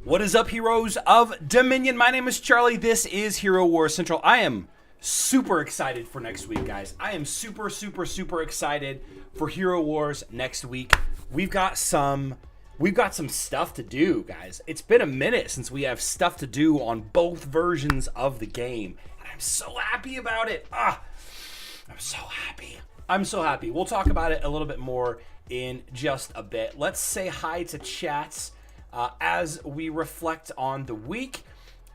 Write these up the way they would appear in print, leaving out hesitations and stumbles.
What is up, heroes of Dominion? My name is Charlie. This is Hero Wars Central. I am super excited for next week, guys. I am super excited for Hero Wars next week. We've got some stuff to do, guys. It's been a minute since we have stuff to do on both versions of the game, and I'm so happy about it. I'm so happy. I'm so happy. We'll talk about it a little bit more in just a bit. Let's say hi to chats as we reflect on the week.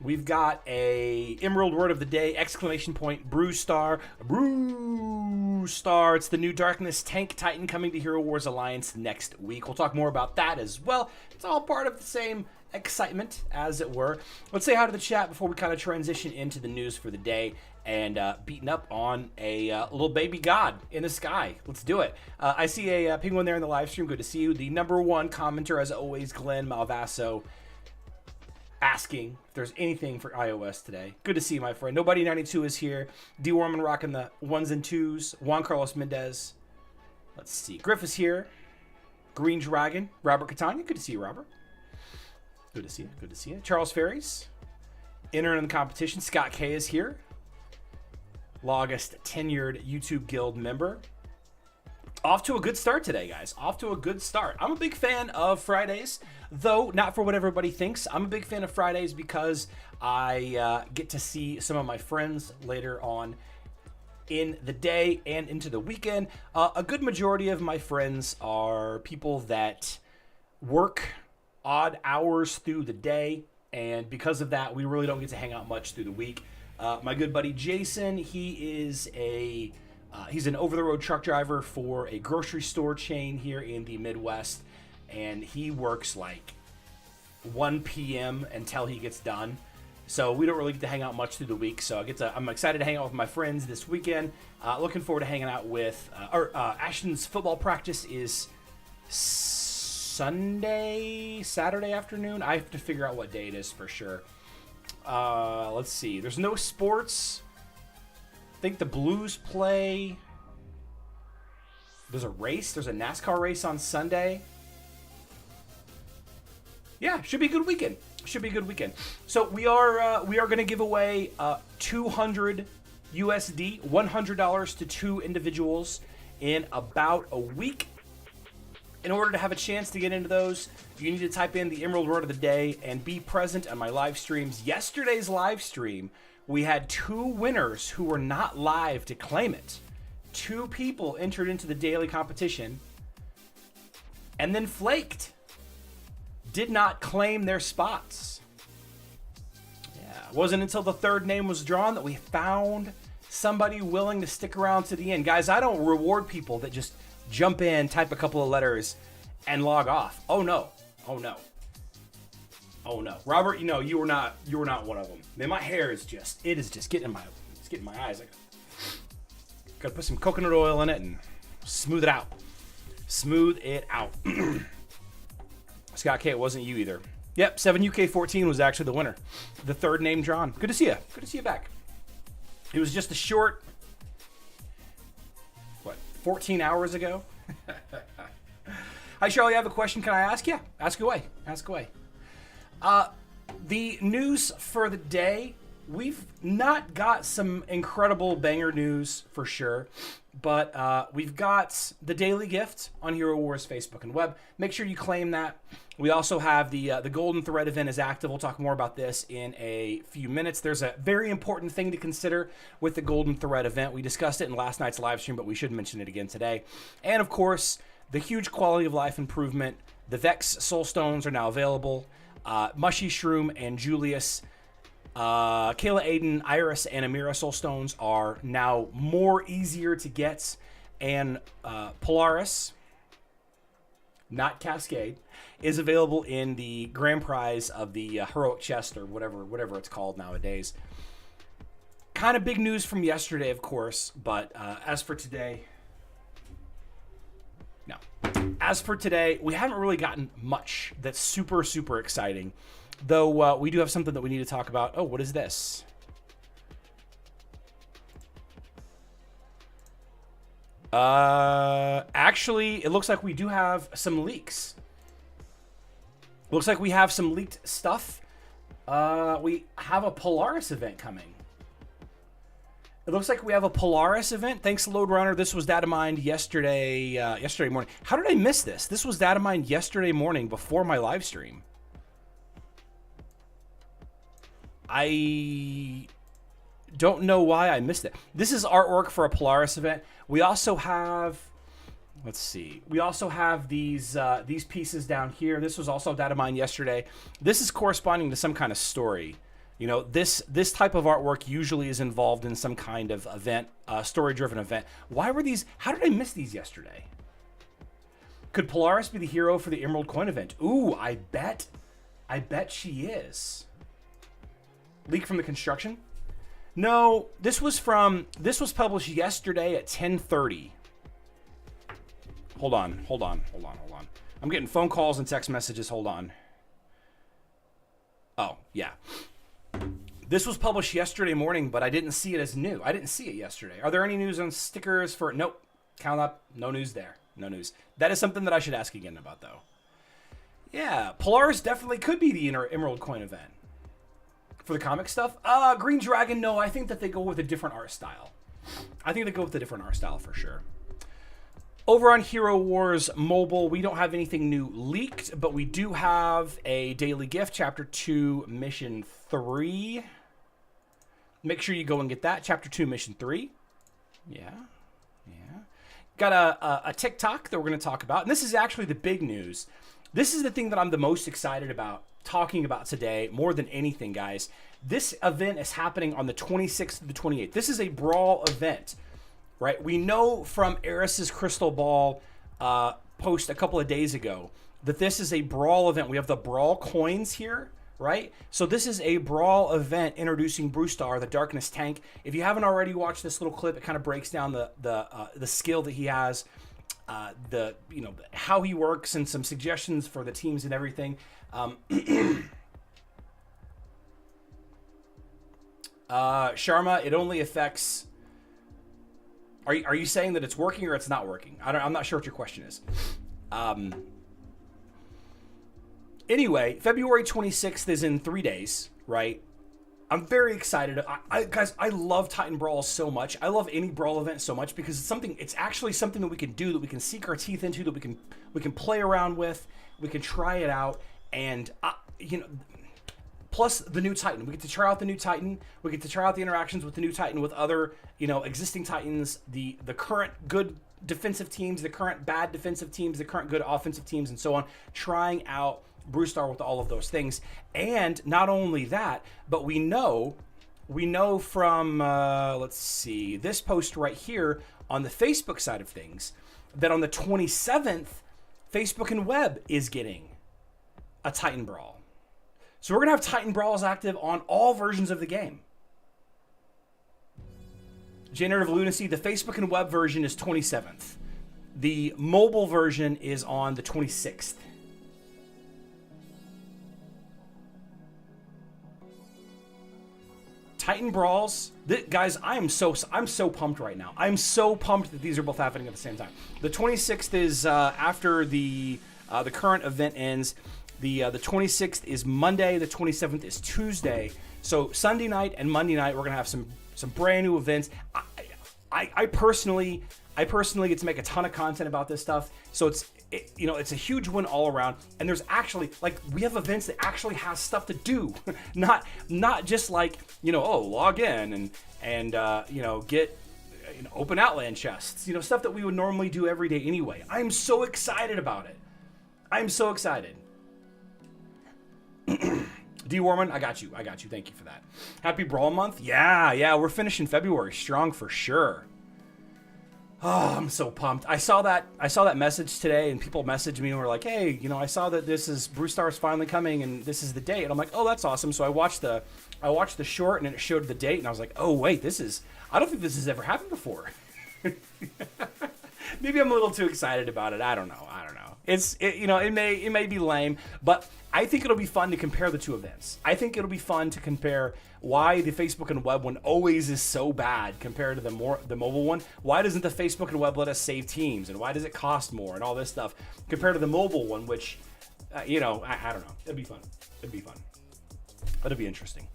We've got a Emerald Word of the Day, exclamation point, brustar. Brustar. It's the new Darkness Tank Titan coming to Hero Wars Alliance next week. We'll talk more about that as well. It's all part of the same excitement, as it were. Let's say hi to the chat before we kind of transition into the news for the day and beating up on a little baby god in the sky. Let's do it. I see a penguin there in the live stream. Good to see you. The #1 commenter, as always, Glenn Malvaso, asking if there's anything for iOS today. Good to see you, my friend. Nobody92 is here. D. Warman rocking the 1s and 2s. Juan Carlos Mendez. Let's see. Griff is here. Green Dragon. Robert Catania. Good to see you, Robert. Good to see you. Good to see you. Charles Ferries. Entering the competition. Scott K is here. Longest tenured YouTube Guild member. Off to a good start today, guys. Off to a good start. I'm a big fan of Fridays, though not for what everybody thinks. I'm a big fan of Fridays because I get to see some of my friends later on in the day and into the weekend. A good majority of my friends are people that work odd hours through the day, and because of that, we really don't get to hang out much through the week. My good buddy Jason, he's an over-the-road truck driver for a grocery store chain here in the Midwest, and he works like 1 p.m. until he gets done. So we don't really get to hang out much through the week. So I'm excited to hang out with my friends this weekend. Looking forward to hanging out with Ashton's football practice is Saturday afternoon. I have to figure out what day it is for sure. Let's see. There's no sports. I think the Blues play. There's a race. There's a NASCAR race on Sunday. Yeah, should be a good weekend. Should be a good weekend. So we are going to give away 200 USD, $100 to 2 individuals in about a week. In order to have a chance to get into those, you need to type in the Emerald Word of the Day and be present on my live streams. Yesterday's live stream, we had 2 winners who were not live to claim it. 2 people entered into the daily competition and then flaked. Did not claim their spots. Yeah, it wasn't until the 3rd name was drawn that we found somebody willing to stick around to the end. Guys, I don't reward people that just jump in, type a couple of letters, and log off. Oh no. Oh no. Oh no. Robert, you were not one of them. Man, my hair is just getting in my eyes. I gotta put some coconut oil in it and smooth it out. Smooth it out. Scott K, it wasn't you either. Yep, 7UK14 was actually the winner. The 3rd name drawn. Good to see you. Good to see you back. It was just a short 14 hours ago. Hi, Charlie, I have a question. Can I ask? Yeah, ask away. Ask away. The news for the day, we've not got some incredible banger news for sure, but we've got the daily gift on Hero Wars Facebook and web. Make sure you claim that. We also have the Golden Thread event is active. We'll talk more about this in a few minutes. There's a very important thing to consider with the Golden Thread event. We discussed it in last night's live stream, but we should mention it again today. And of course, the huge quality of life improvement. The Vex Soul Stones are now available. Mushy Shroom and Julius, Kayla Aiden, Iris, and Amira Soul Stones are now more easier to get. And Polaris, not Cascade, is available in the grand prize of the heroic chest or whatever it's called nowadays. Kind of big news from yesterday, of course, but as for today, no. As for today, we haven't really gotten much that's super exciting, though we do have something that we need to talk about. Oh, what is this? Actually, it looks like we do have some leaks. Looks like we have some leaked stuff. We have a Polaris event coming. It looks like we have a Polaris event. Thanks, Load Runner. This was data mined yesterday morning. How did I miss this? This was data mined yesterday morning before my live stream. I don't know why I missed it. This is artwork for a Polaris event. We also have, let's see. We also have these pieces down here. This was also data mined yesterday. This is corresponding to some kind of story. You know, this type of artwork usually is involved in some kind of event, story-driven event. Why were these? How did I miss these yesterday? Could Polaris be the hero for the Emerald Coin event? Ooh, I bet she is. Leak from the construction? No, this was published yesterday at 10:30. Hold on. I'm getting phone calls and text messages. Hold on. Oh, yeah. This was published yesterday morning, but I didn't see it as new. I didn't see it yesterday. Are there any news on stickers for... Nope. Count up. No news there. No news. That is something that I should ask again about, though. Yeah, Polaris definitely could be the Emerald Coin event. For the comic stuff? Green Dragon, no. I think that they go with a different art style. For sure. Over on Hero Wars Mobile, we don't have anything new leaked, but we do have a daily gift, Chapter 2, Mission 3. Make sure you go and get that. Chapter 2, Mission 3. Yeah. Got a TikTok that we're going to talk about, and this is actually the big news. This is the thing that I'm the most excited about talking about today, more than anything, guys. This event is happening on the 26th to the 28th. This is a Brawl event. Right, we know from Eris's Crystal Ball post a couple of days ago that this is a Brawl event. We have the Brawl coins here, right? So this is a Brawl event introducing Brustar, the Darkness tank. If you haven't already watched this little clip, it kind of breaks down the skill that he has, how he works, and some suggestions for the teams and everything. Sharma, it only affects. Are you saying that it's working or it's not working? I'm not sure what your question is. Anyway, February 26th is in 3 days, right? I'm very excited. Guys, I love Titan Brawl so much. I love any Brawl event so much because it's actually something that we can do, that we can sink our teeth into, that we can play around with, we can try it out, and plus the new Titan. We get to try out the new Titan. We get to try out the interactions with the new Titan, with other, existing Titans, the current good defensive teams, the current bad defensive teams, the current good offensive teams, and so on. Trying out Brustar with all of those things. And not only that, but we know from, let's see, this post right here on the Facebook side of things, that on the 27th, Facebook and Web is getting a Titan Brawl. So we're going to have Titan Brawls active on all versions of the game. Generative Lunacy, the Facebook and Web version is 27th. The mobile version is on the 26th. Titan Brawls, guys, I'm so pumped right now. I'm so pumped that these are both happening at the same time. The 26th is after the current event ends. The 26th is Monday. The 27th is Tuesday. So Sunday night and Monday night, we're gonna have some brand new events. I personally get to make a ton of content about this stuff. So it's a huge win all around. And there's actually, we have events that actually has stuff to do, not just log in and get open Outland chests, stuff that we would normally do every day anyway. I'm so excited about it. I'm so excited. D. Warman, I got you. Thank you for that. Happy Brawl month. Yeah. We're finishing February strong for sure. Oh, I'm so pumped. I saw that message today, and people messaged me and were like, "Hey, I saw that this is Brustar's finally coming, and this is the date." And I'm like, "Oh, that's awesome." So I watched the short, and it showed the date, and I was like, "Oh, wait, I don't think this has ever happened before." Maybe I'm a little too excited about it. I don't know. It may be lame, but I think it'll be fun to compare the two events. I think it'll be fun to compare why the Facebook and Web one always is so bad compared to the mobile one. Why doesn't the Facebook and Web let us save teams, and why does it cost more and all this stuff compared to the mobile one, which I don't know. It'd be fun. It'd be interesting.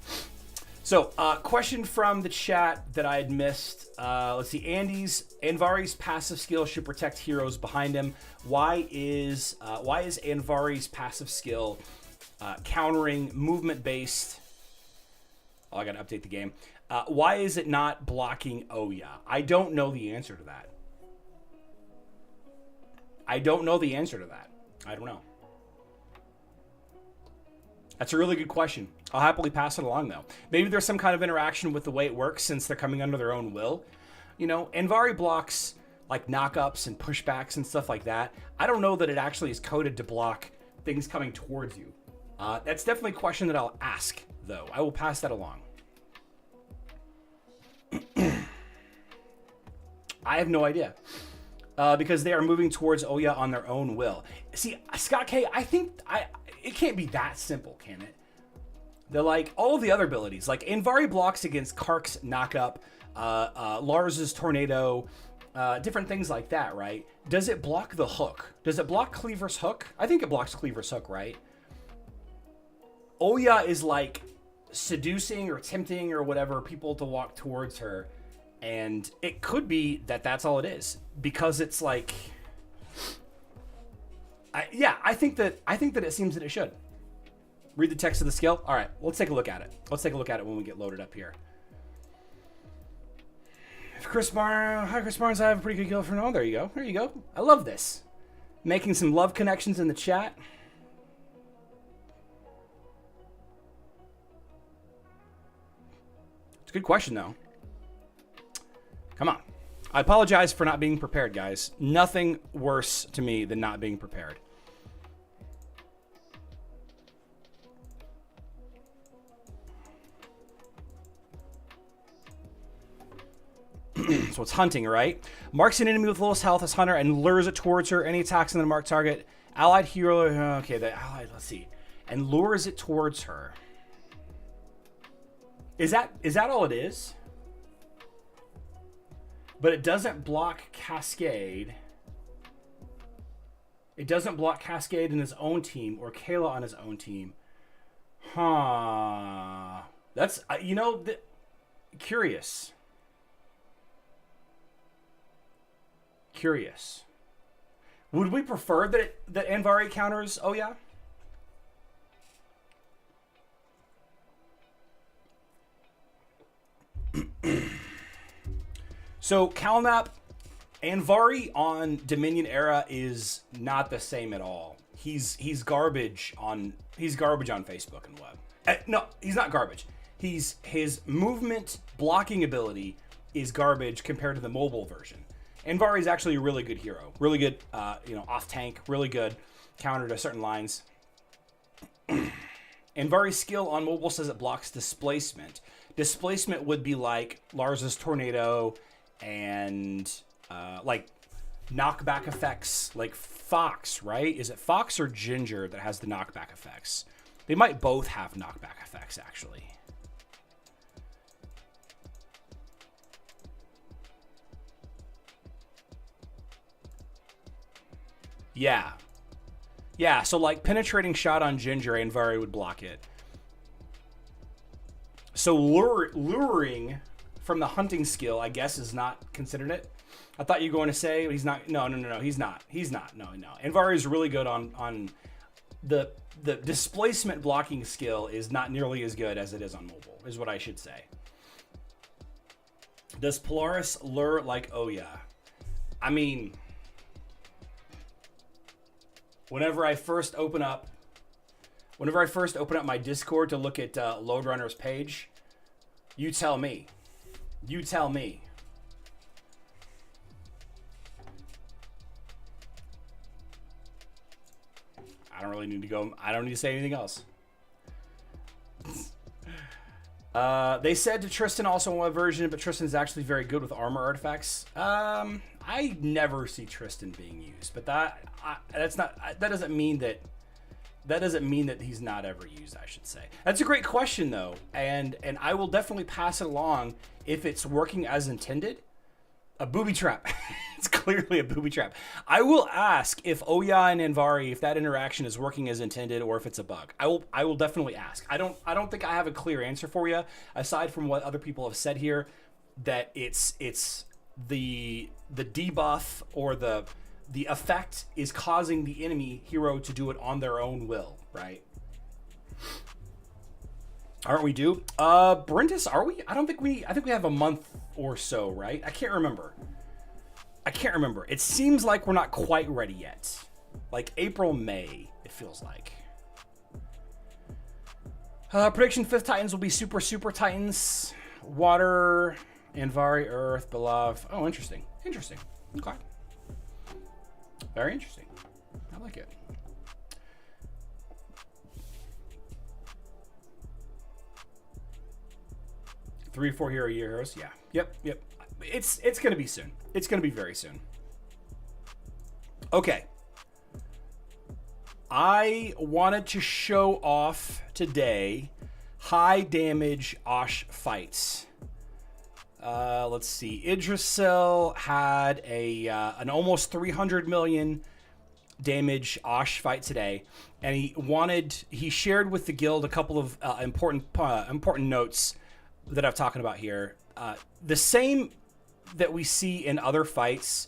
So, question from the chat that I had missed. Let's see. Andvari's passive skill should protect heroes behind him. Why is Andvari's passive skill countering movement-based? Oh, I got to update the game. Why is it not blocking Oya? I don't know the answer to that. I don't know. That's a really good question. I'll happily pass it along, though. Maybe there's some kind of interaction with the way it works since they're coming under their own will. Andvari blocks like knockups and pushbacks and stuff like that. I don't know that it actually is coded to block things coming towards you. That's definitely a question that I'll ask, though. I will pass that along. I have no idea. Because they are moving towards Oya on their own will. See, Scott K, I think it can't be that simple, can it? They're like all of the other abilities, like Andvari blocks against Kark's knockup, Lars's tornado, different things like that, right? Does it block the hook? Does it block Cleaver's hook? I think it blocks Cleaver's hook, right? Oya is like seducing or tempting or whatever people to walk towards her. And it could be that that's all it is, because it's like, I think that it seems that it should. Read the text of the skill. All right, let's take a look at it. Let's take a look at it when we get loaded up here. If Chris Barnes, I have a pretty good kill for now. There you go. There you go. I love this. Making some love connections in the chat. It's a good question, though. Come on. I apologize for not being prepared, guys. Nothing worse to me than not being prepared. So it's hunting, right? Marks an enemy with lowest health as hunter and lures it towards her. Any attacks on the marked target. Allied hero. Okay, the allied, let's see. And lures it towards her. Is that all it is? But it doesn't block Cascade. It doesn't block Cascade in his own team or Kayla on his own team. Huh. That's, curious. Curious. Would we prefer that Andvari counters Oya? So, Calnap, Andvari on Dominion era is not the same at all. He's garbage on Facebook and web. No, he's not garbage. His movement blocking ability is garbage compared to the mobile version. Andvari is actually a really good hero, really good, off tank, really good counter to certain lines. Andvari's skill on mobile says it blocks displacement. Displacement would be like Lars's tornado. And like knockback effects, like Fox, right? Is it Fox or Ginger that has the knockback effects? They might both have knockback effects, actually. Yeah. Yeah, so like penetrating shot on Ginger, Andvari would block it. So luring from the hunting skill, I guess, is not considered it. I thought you were going to say he's not. No, he's not. No. Andvari is really good on the displacement blocking skill is not nearly as good as it is on mobile, is what I should say. Does Polaris lure like Oya? I mean, whenever I first open up my Discord to look at Loadrunner's page, you tell me. You tell me. I don't really need to go. I don't need to say anything else. They said to Tristan also in one version, but Tristan's actually very good with armor artifacts. I never see Tristan being used, but that doesn't mean that he's not ever used, I should say. That's a great question, though, and I will definitely pass it along if it's working as intended. A booby trap. It's clearly a booby trap. I will ask if Oya and Andvari, if that interaction is working as intended or if it's a bug. I will definitely ask. I don't think I have a clear answer for you, aside from what other people have said here, that it's the debuff or the effect is causing the enemy hero to do it on their own will, right? Aren't we due? Brentus, are we? I think we have a month or so, right? I can't remember. It seems like we're not quite ready yet. Like April, May, it feels like. Prediction 5th Titans will be Super Titans. Water, Andvari, Earth, Beloved. Oh, interesting. Okay. Very interesting. I like it. Three or 4 hero heroes. Yeah. Yep. It's going to be soon. It's going to be very soon. Okay. I wanted to show off today high damage Osh fights. Let's see. Idrisil had an almost 300 million damage Osh fight today, and he shared with the guild a couple of important notes that I'm talking about here. The same that we see in other fights,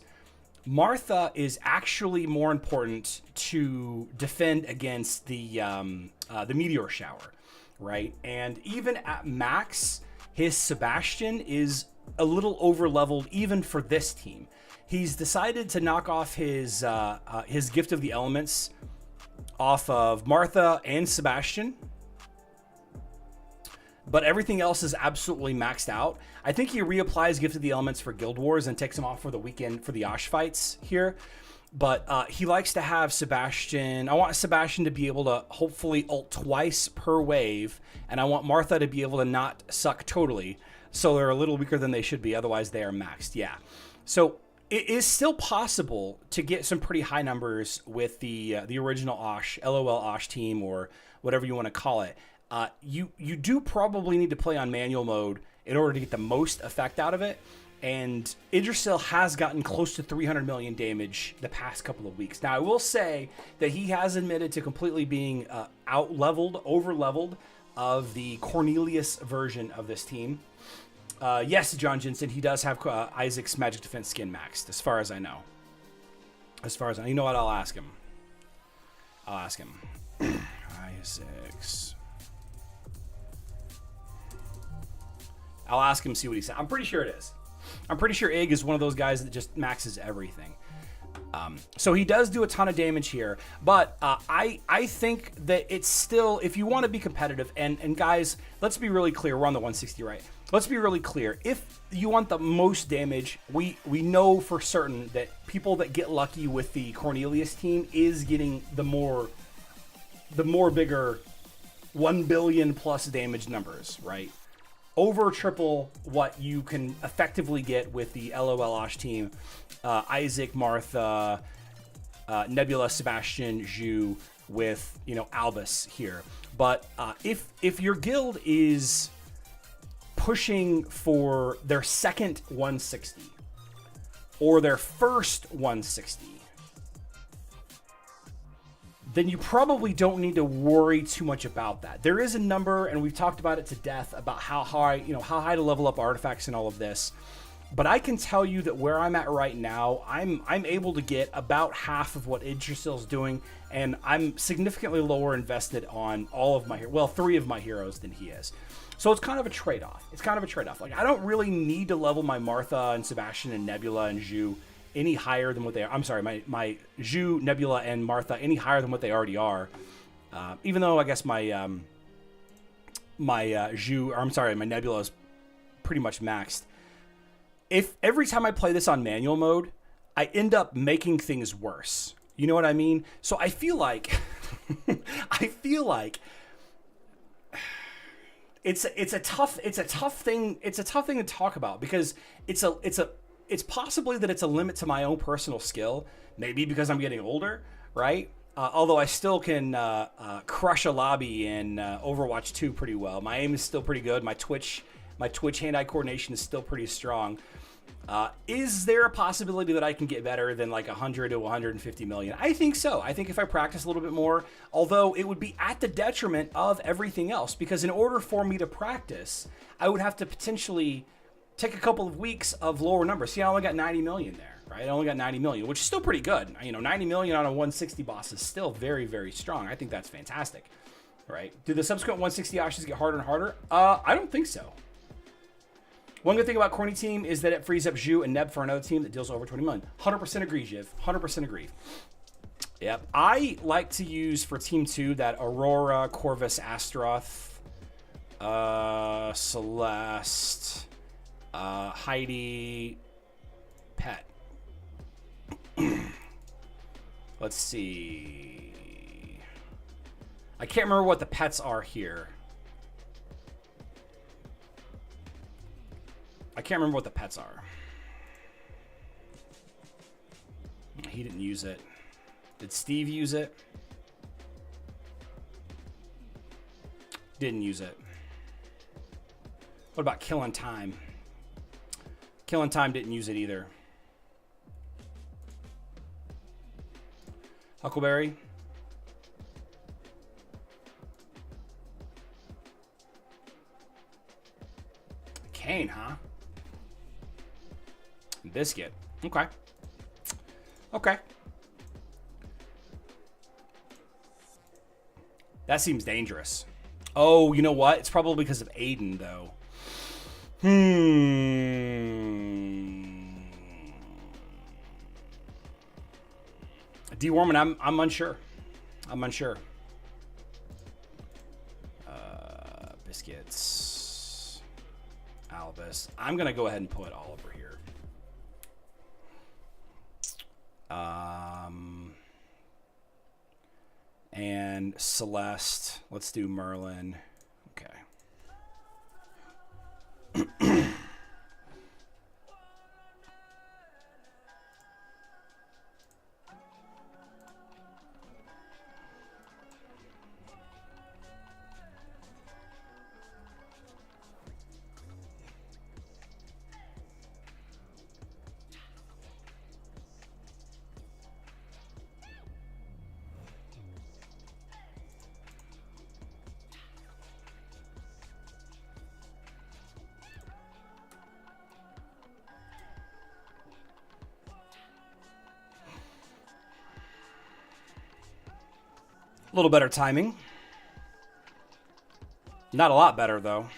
Martha is actually more important to defend against the meteor shower, right? And even at max, his Sebastian is a little over leveled even for this team. He's decided to knock off his Gift of the Elements off of Martha and Sebastian, but everything else is absolutely maxed out. I think he reapplies Gift of the Elements for Guild Wars and takes him off for the weekend for the Osh fights here. But he likes to have Sebastian. I want Sebastian to be able to hopefully ult twice per wave, and I want Martha to be able to not suck totally, so they're a little weaker than they should be. Otherwise, they are maxed. Yeah. So it is still possible to get some pretty high numbers with the original Osh, LOL Osh team, or whatever you want to call it. You do probably need to play on manual mode in order to get the most effect out of it. And Idrisil has gotten close to 300 million damage the past couple of weeks. Now, I will say that he has admitted to completely being out-leveled, over-leveled of the Cornelius version of this team. Yes, John Jensen, he does have Isaac's Magic Defense skin maxed, as far as I know. You know what? I'll ask him. Isaac's. I'll ask him, see what he said. I'm pretty sure it is. I'm pretty sure Ig is one of those guys that just maxes everything. So he does do a ton of damage here, but I think that it's still, if you want to be competitive, and guys, let's be really clear. We're on the 160, right? Let's be really clear. If you want the most damage, we know for certain that people that get lucky with the Cornelius team is getting the more bigger 1 billion plus damage numbers, right? Over triple what you can effectively get with the LOL Osh team. Isaac, Martha, Nebula, Sebastian, Zhu, with Albus here. But if your guild is pushing for their second 160 or their first 160, then you probably don't need to worry too much about that. There is a number, and we've talked about it to death, about how high to level up artifacts and all of this. But I can tell you that where I'm at right now, I'm able to get about half of what Idrisil's doing, and I'm significantly lower invested on all of my, 3 of my heroes than he is. So it's kind of a trade-off. Like, I don't really need to level my Martha and Sebastian and Nebula and Zhu any higher than what they are. I'm sorry, my Zhu, Nebula, and Martha any higher than what they already are. Even though I guess my Nebula is pretty much maxed. If every time I play this on manual mode, I end up making things worse. You know what I mean? So I feel like it's a tough thing to talk about, because it's possibly that it's a limit to my own personal skill, maybe because I'm getting older, right? Although I still can crush a lobby in Overwatch 2 pretty well. My aim is still pretty good. My Twitch hand-eye coordination is still pretty strong. Is there a possibility that I can get better than like 100 to 150 million? I think so. I think if I practice a little bit more, although it would be at the detriment of everything else, because in order for me to practice, I would have to potentially take a couple of weeks of lower numbers. See, I only got 90 million there, right? I only got 90 million, which is still pretty good. 90 million on a 160 boss is still very, very strong. I think that's fantastic, right? Do the subsequent 160 Ashes get harder and harder? I don't think so. One good thing about Corny Team is that it frees up Zhu and Neb for another team that deals over 20 million. 100% agree, Jiv. 100% agree. Yep. I like to use for Team 2 that Aurora, Corvus, Astaroth, Celeste, Heidi, Pet. Let's see. I can't remember what the pets are here. I can't remember what the pets are. He didn't use it. Did Steve use it? Didn't use it. What about Killing Time? Killing Time didn't use it either. Huckleberry? Kane, huh? Biscuit. Okay. Okay. That seems dangerous. Oh, you know what? It's probably because of Aiden, though. Deworming, I'm unsure. I'm unsure. Biscuits. Albus. I'm going to go ahead and put Oliver here. And Celeste. Let's do Merlin. Okay. A little better timing. Not a lot better, though.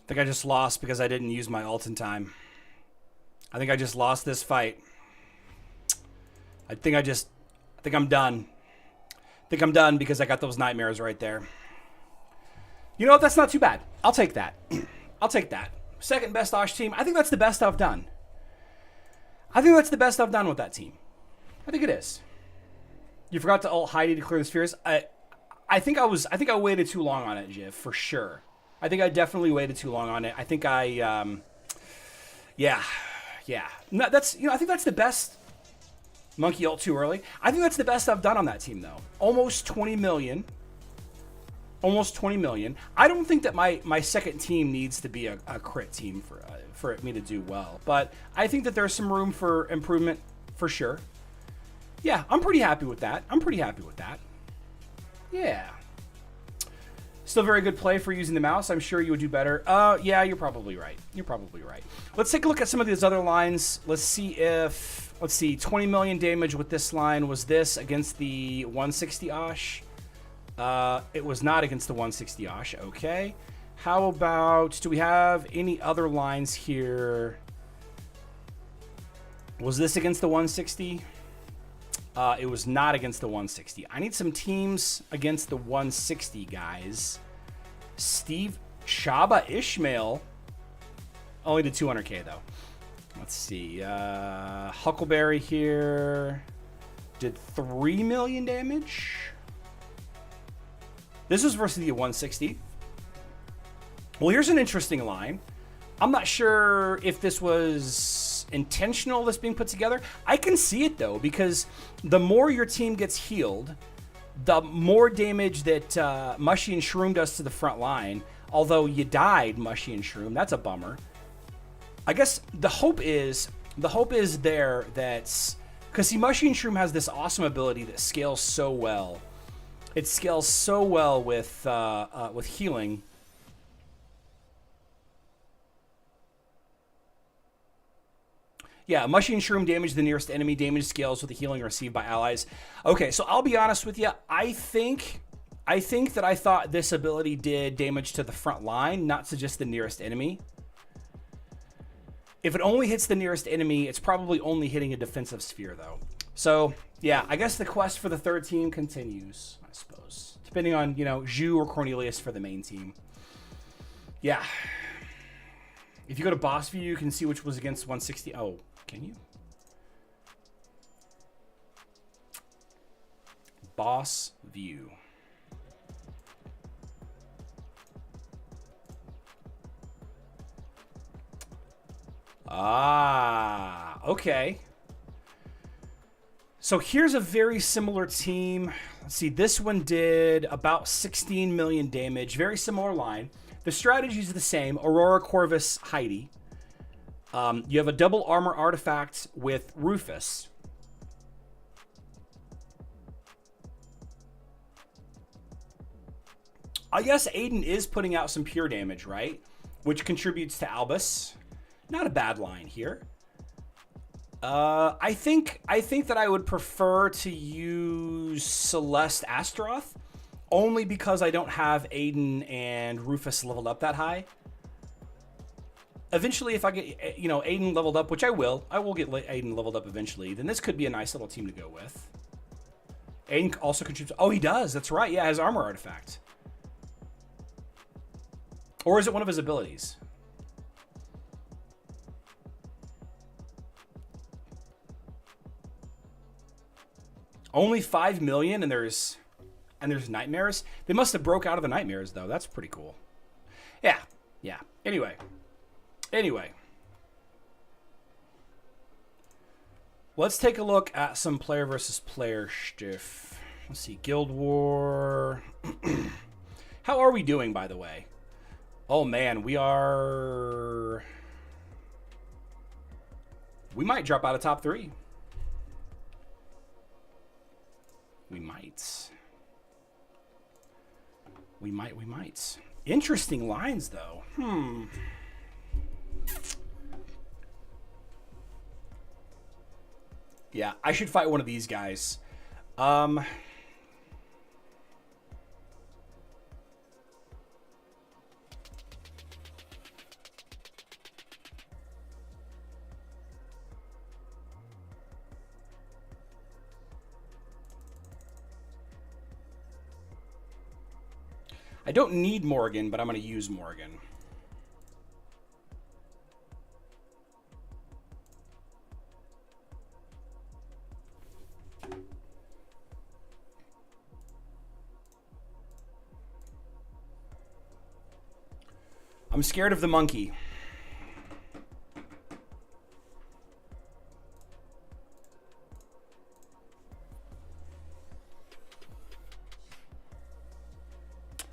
I think I just lost because I didn't use my ult in time. I think I just lost this fight. I think I'm done. I think I'm done because I got those nightmares right there. You know what? That's not too bad. I'll take that. I'll take that. Second best Osh team. I think that's the best I've done. I think that's the best I've done with that team. I think it is. You forgot to ult Heidi to clear the spheres. I think I waited too long on it, Jiv, for sure. I think I definitely waited too long on it. I think I Yeah, yeah. No, that's, I think that's the best. Monkey ult too early. I think that's the best I've done on that team though. Almost 20 million. Almost 20 million. I don't think that my second team needs to be a crit team for me to do well, but I think that there's some room for improvement for sure. Yeah, I'm pretty happy with that. Yeah. Still very good play for using the mouse. I'm sure you would do better. Yeah, you're probably right. Let's take a look at some of these other lines. Let's see, 20 million damage with this line. Was this against the 160 Osh? It was not against the 160 Osh. Okay. How about, do we have any other lines here? Was this against the 160? It was not against the 160. I need some teams against the 160, guys. Steve Shaba Ishmael only did 200k though. Let's see. Huckleberry here did 3 million damage. This was versus the 160. Well, here's an interesting line. I'm not sure if this was intentional, this being put together. I can see it though, because the more your team gets healed, the more damage that Mushy and Shroom does to the front line. Although you died, Mushy and Shroom, that's a bummer. I guess the hope is there that's because see, Mushy and Shroom has this awesome ability that scales so well. It scales so well with healing. Yeah, Mushy and Shroom damage the nearest enemy. Damage scales with the healing received by allies. Okay, so I'll be honest with you. I think that I thought this ability did damage to the front line, not to just the nearest enemy. If it only hits the nearest enemy, it's probably only hitting a defensive sphere, though. So, yeah, I guess the quest for the third team continues, I suppose. Depending on, Zhu or Cornelius for the main team. Yeah. If you go to boss view, you can see which was against 160. Oh, can you? Boss view. Ah, okay. So here's a very similar team. Let's see, this one did about 16 million damage. Very similar line. The strategy is the same. Aurora, Corvus, Heidi. You have a double armor artifact with Rufus. I guess Aiden is putting out some pure damage, right? Which contributes to Albus. Not a bad line here. I think that I would prefer to use Celeste Astaroth, only because I don't have Aiden and Rufus leveled up that high. Eventually, if I get, Aiden leveled up, which I will get Aiden leveled up eventually, then this could be a nice little team to go with. Aiden also contributes. Oh, he does. That's right. Yeah, his armor artifact. Or is it one of his abilities? Only 5 million, and there's nightmares. They must have broke out of the nightmares though. That's pretty cool. Yeah. Anyway. Let's take a look at some player versus player stuff. Let's see, Guild War. How are we doing, by the way? Oh man, we might drop out of top 3. We might. Interesting lines, though. Yeah, I should fight one of these guys. I don't need Morgan, but I'm going to use Morgan. I'm scared of the monkey.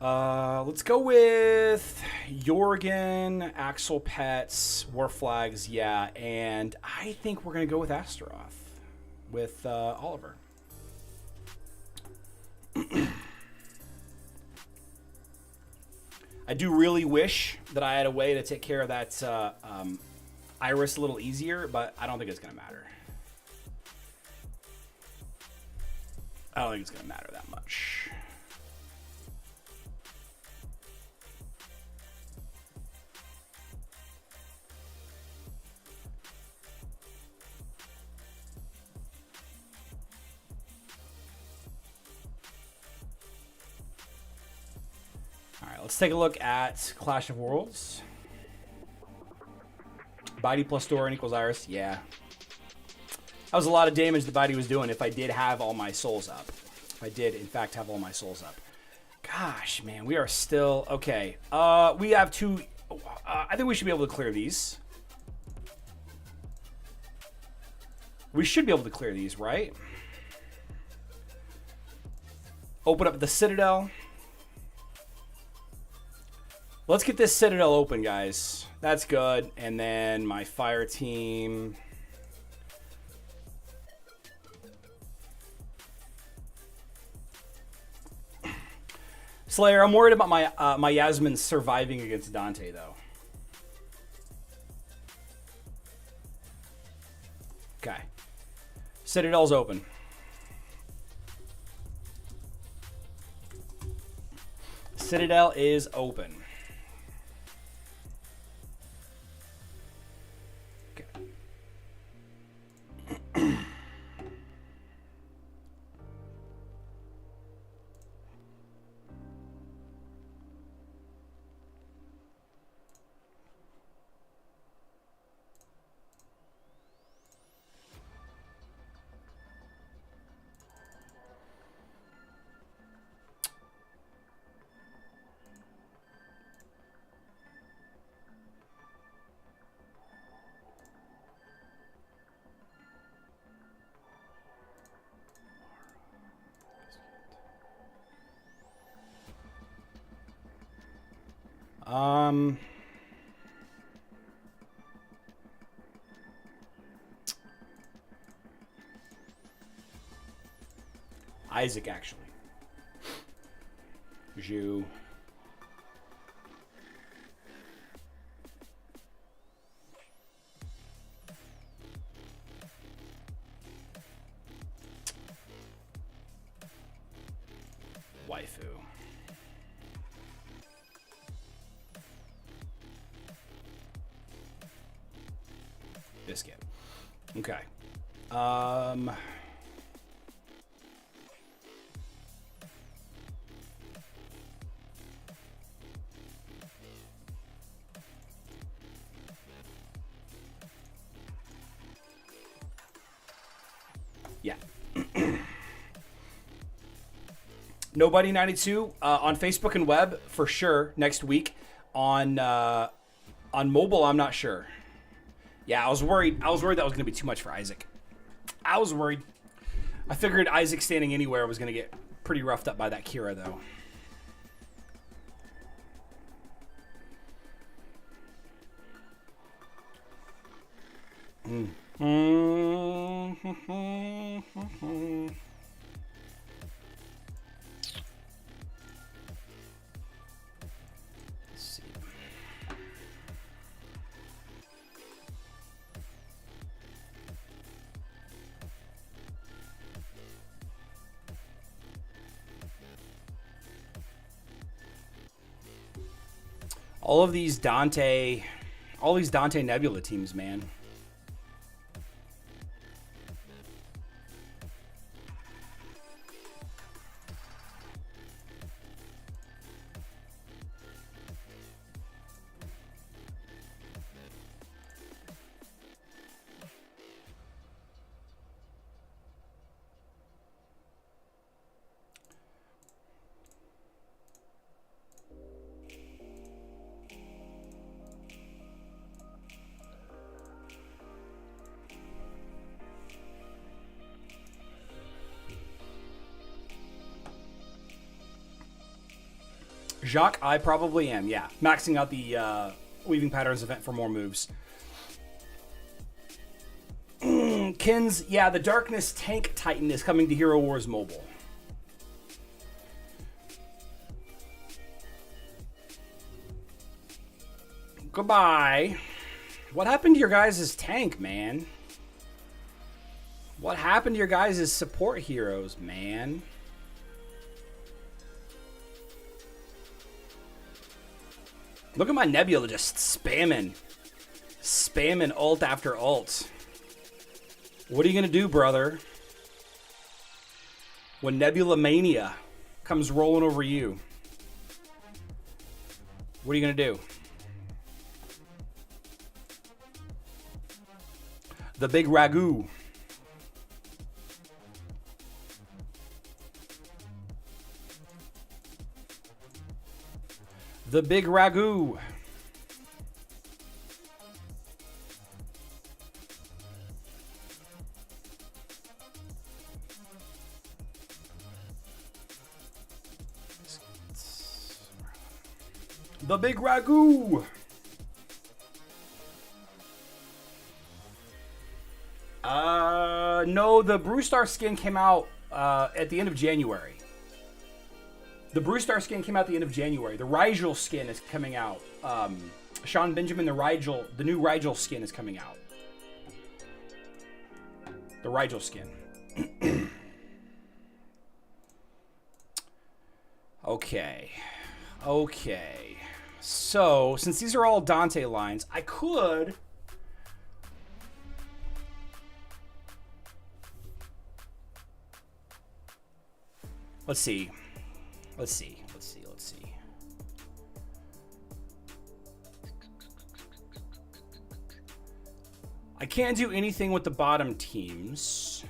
Let's go with Jorgen, Axel Pets, War Flags, yeah, and I think we're going to go with Astaroth with Oliver. I do really wish that I had a way to take care of that Iris a little easier, but I don't think it's going to matter. I don't think it's going to matter that much. All right, let's take a look at Clash of Worlds. Bitey plus Doran equals Iris. Yeah. That was a lot of damage that Bitey was doing if I did have all my souls up. If I did, in fact, have all my souls up. Gosh, man, we are still... Okay. We have two... I think we should be able to clear these. We should be able to clear these, right? Open up the Citadel. Let's get this Citadel open, guys. That's good. And then my fire team. Slayer, I'm worried about my Yasmin surviving against Dante, though. Okay. Citadel's open. Citadel is open. Isaac, actually. Zhu. Waifu. Biscuit. Okay. Yeah. Nobody 92 on Facebook and web for sure next week. On mobile, I'm not sure. Yeah, I was worried. I was worried that was going to be too much for Isaac. I was worried. I figured Isaac standing anywhere was going to get pretty roughed up by that Kira, though. Let's see. All these Dante Nebula teams, man. Jacques, I probably am, yeah. Maxing out the Weaving Patterns event for more moves. Kins, yeah, the Darkness Tank Titan is coming to Hero Wars Mobile. Goodbye. What happened to your guys' tank, man? What happened to your guys' support heroes, man? Look at my Nebula just spamming. Spamming ult after ult. What are you going to do, brother? When Nebula Mania comes rolling over you. What are you going to do? The big ragu. The big ragu. The big ragu. No, the brustar skin came out at the end of January. The brustar skin came out at the end of January. The Rigel skin is coming out. Sean Benjamin, the new Rigel skin is coming out. The Rigel skin. Okay. Okay. So, since these are all Dante lines, I could... Let's see. I can't do anything with the bottom teams.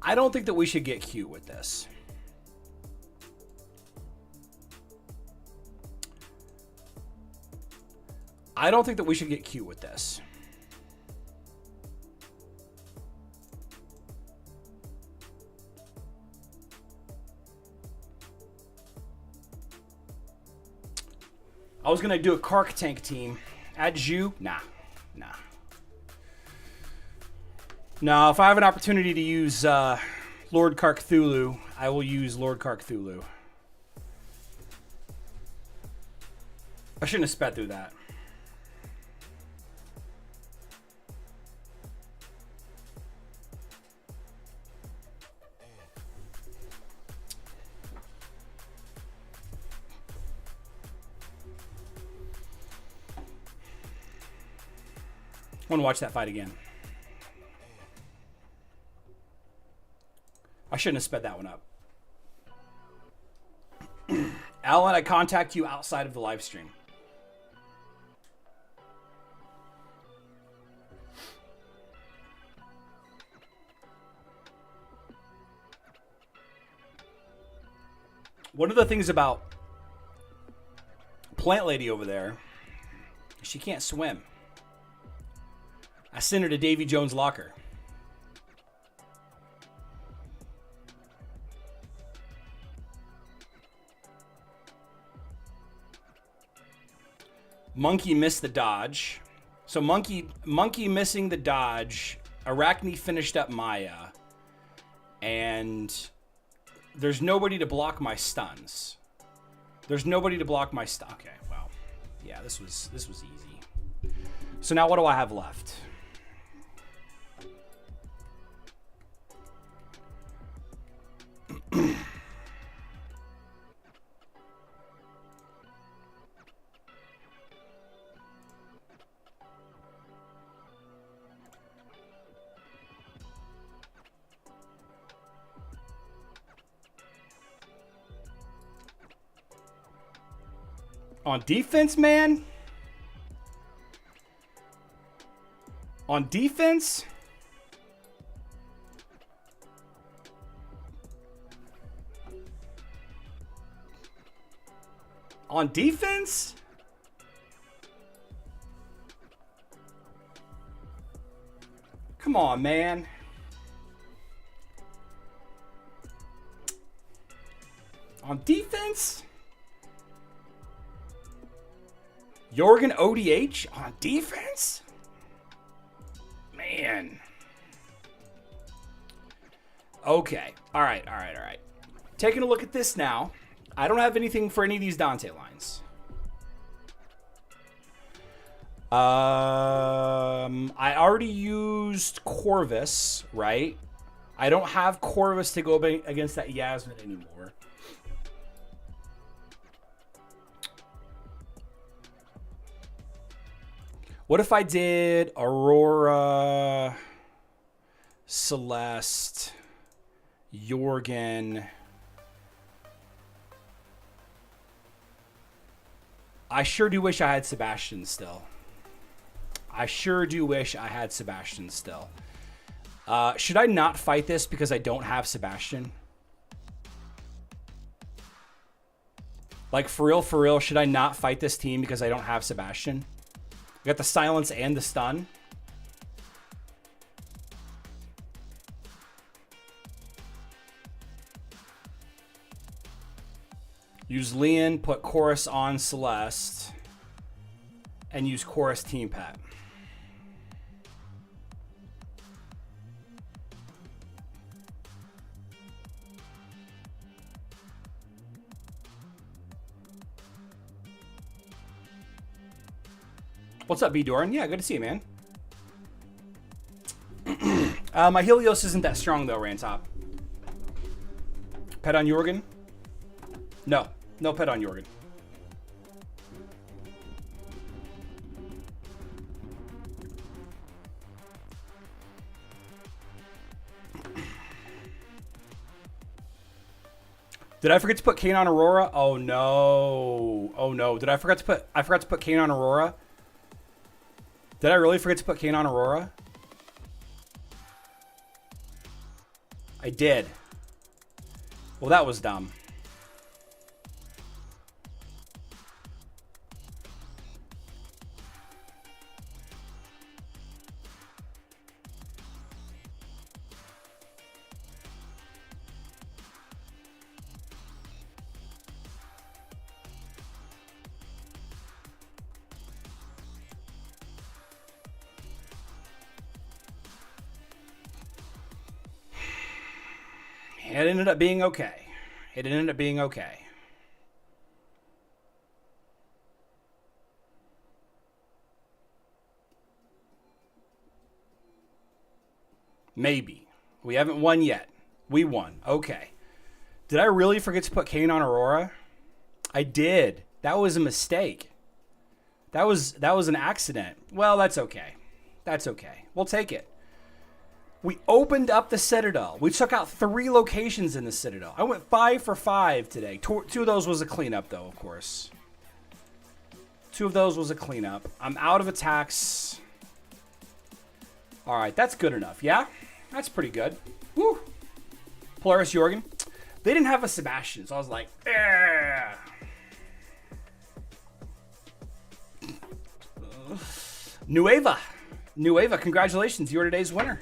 I don't think that we should get cute with this. I don't think that we should get cute with this. I was gonna do a Kark tank team. Add Zhu? Nah. No, if I have an opportunity to use Lord Kark Cthulhu, I will use Lord Kark Cthulhu. I shouldn't have sped through that. I want to watch that fight again. I shouldn't have sped that one up. Alan, I contact you outside of the live stream. One of the things about Plant Lady over there, she can't swim. I sent her to Davy Jones' locker. Monkey missed the dodge. So Monkey missing the dodge. Arachne finished up Maya. And there's nobody to block my stuns. There's nobody to block my stuff. Okay, well, yeah, this was easy. So now what do I have left? On defense, man? On defense? On defense? Come on, man. On defense? Jorgen ODH on defense? Man. Okay. All right. Taking a look at this now. I don't have anything for any of these Dante lines. I already used Corvus, right? I don't have Corvus to go against that Yasmin anymore. What if I did Aurora, Celeste, Jorgen? I sure do wish I had Sebastian still. Should I not fight this because I don't have Sebastian? Like, for real, should I not fight this team because I don't have Sebastian? I got the silence and the stun. Use Leon, put Chorus on Celeste, and use Chorus Team Pet. What's up, B. Doran? Yeah, good to see you, man. My Helios isn't that strong, though, Rantop. Pet on Jorgen? No. No pet on Jorgen. Did I forget to put Kane on Aurora? Oh, no. Oh, no. I forgot to put Kane on Aurora? Did I really forget to put Kane on Aurora? I did. Well, that was dumb. It ended up being okay. Maybe. We haven't won yet. We won. Okay. Did I really forget to put Kane on Aurora? I did. That was a mistake. That was an accident. Well, that's okay. We'll take it. We opened up the Citadel. We took out 3 locations in the Citadel. I went 5 for 5 today. 2 of those was a cleanup, though, of course. 2 of those was a cleanup. I'm out of attacks. All right, that's good enough. Yeah? That's pretty good. Woo! Polaris Jorgen. They didn't have a Sebastian, so I was like, eh. Nueva, congratulations. You're today's winner.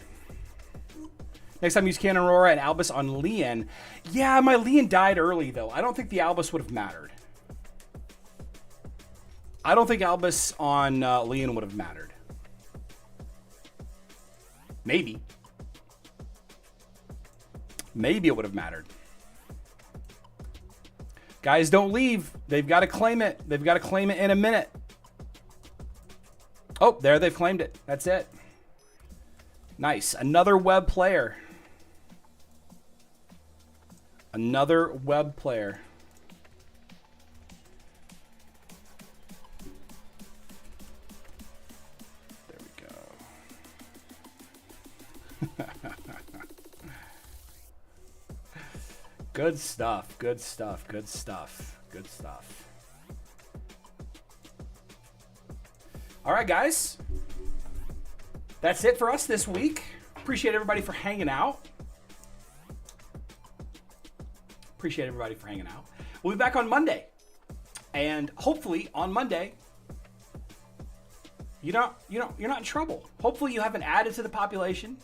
Next time use Cannon Aurora and Albus on Leon. Yeah, my Leon died early, though. I don't think the Albus would have mattered. I don't think Albus on Leon would have mattered. Maybe. Maybe it would have mattered. Guys, don't leave. They've got to claim it. They've got to claim it in a minute. Oh, there they've claimed it. That's it. Nice. Another web player. Another web player. There we go. Good stuff. Good stuff. Good stuff. Good stuff. All right, guys. That's it for us this week. Appreciate everybody for hanging out. Appreciate everybody for hanging out. We'll be back on Monday. And hopefully on Monday, you're not in trouble. Hopefully you haven't added to the population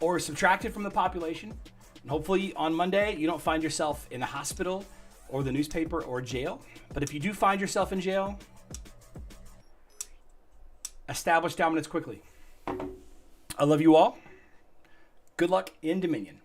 or subtracted from the population. And hopefully on Monday, you don't find yourself in the hospital or the newspaper or jail. But if you do find yourself in jail, establish dominance quickly. I love you all. Good luck in Dominion.